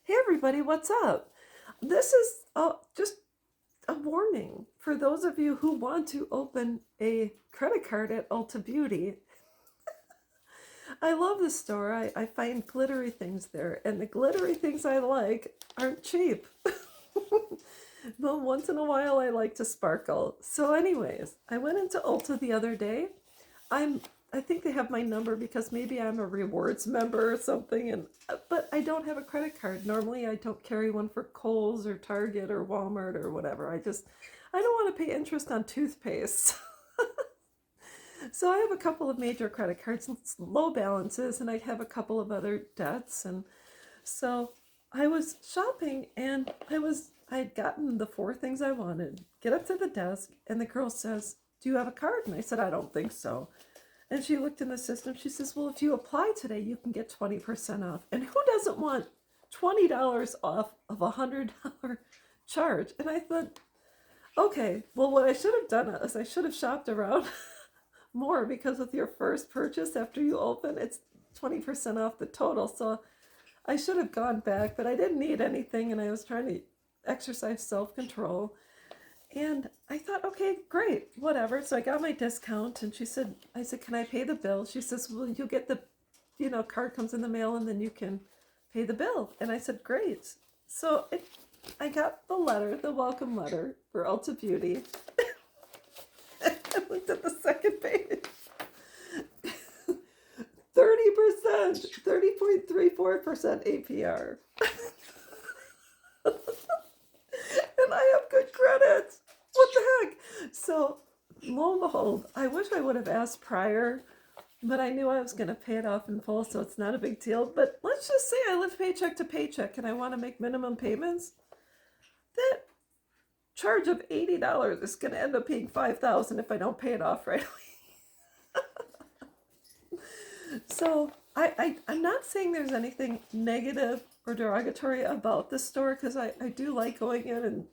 Hey everybody, what's up? This is just a warning for those of you who want to open a credit card at Ulta Beauty. I love the store. I find glittery things there, and the glittery things I like aren't cheap. But once in a while I like to sparkle. So anyways, I went into Ulta the other day. I'm I think they have my number because maybe I'm a rewards member or something, and but I don't have a credit card. Normally I don't carry one for Kohl's or Target or Walmart or whatever. I don't want to pay interest on toothpaste. So I have a couple of major credit cards, low balances, and I have a couple of other debts. And so I was shopping, and I had gotten the four things I wanted. Get up to the desk, and the girl says, "Do you have a card?" And I said, "I don't think so." And she looked in the system. She says, "Well, if you apply today, you can get 20% off." And who doesn't want $20 off of a $100 charge? And I thought, okay, well, what I should have done is I should have shopped around more, because with your first purchase after you open, it's 20% off the total. So I should have gone back, but I didn't need anything, and I was trying to exercise self-control. And I thought, okay, great, whatever. So I got my discount, and I said, "Can I pay the bill?" She says, "Well, you'll get card comes in the mail, and then you can pay the bill." And I said, "Great." So I got the letter, the welcome letter for Ulta Beauty. I looked at the second page. 30%, 30.34% APR. And I have good credit. What the heck? So, lo and behold, I wish I would have asked prior, but I knew I was going to pay it off in full, so it's not a big deal. But let's just say I live paycheck to paycheck and I want to make minimum payments. That charge of $80 is going to end up being $5,000 if I don't pay it off right away. So I'm not saying there's anything negative or derogatory about the store, because I do like going in and,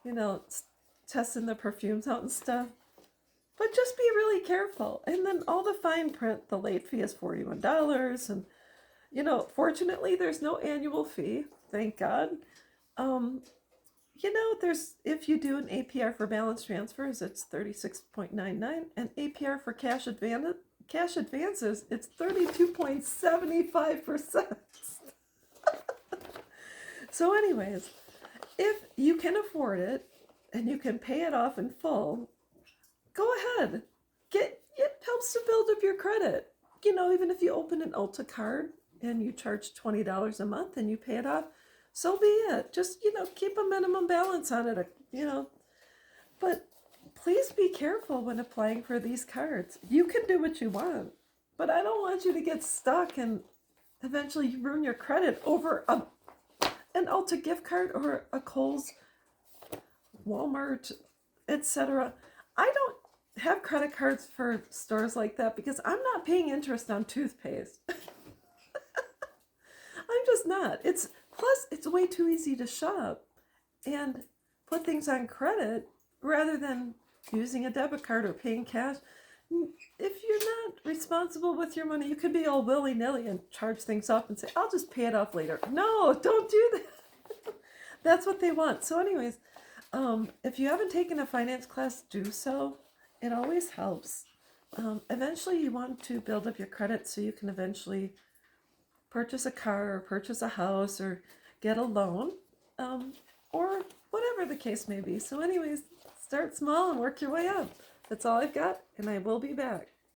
you know, testing the perfumes out and stuff. But just be really careful. And then all the fine print, the late fee is $41. And, fortunately, there's no annual fee. Thank God. Um, there's, if you do an APR for balance transfers, it's 36.99, and APR for cash advances, it's 32.75%. So anyways, if you can afford it and you can pay it off in full, go ahead. It helps to build up your credit. Even if you open an Ulta card and you charge $20 a month and you pay it off, so be it. Just, keep a minimum balance on it, But please be careful when applying for these cards. You can do what you want, but I don't want you to get stuck and eventually ruin your credit over an Ulta gift card or a Kohl's, Walmart, etc. I don't have credit cards for stores like that because I'm not paying interest on toothpaste. I'm just not. It's way too easy to shop and put things on credit rather than using a debit card or paying cash. If you're not responsible with your money, you could be all willy-nilly and charge things off and say, "I'll just pay it off later." No, don't do that. That's what they want. So anyways, if you haven't taken a finance class, do so. It always helps. Eventually you want to build up your credit so you can eventually purchase a car or purchase a house or get a loan, or whatever the case may be. So anyways, start small and work your way up. That's all I've got, and I will be back.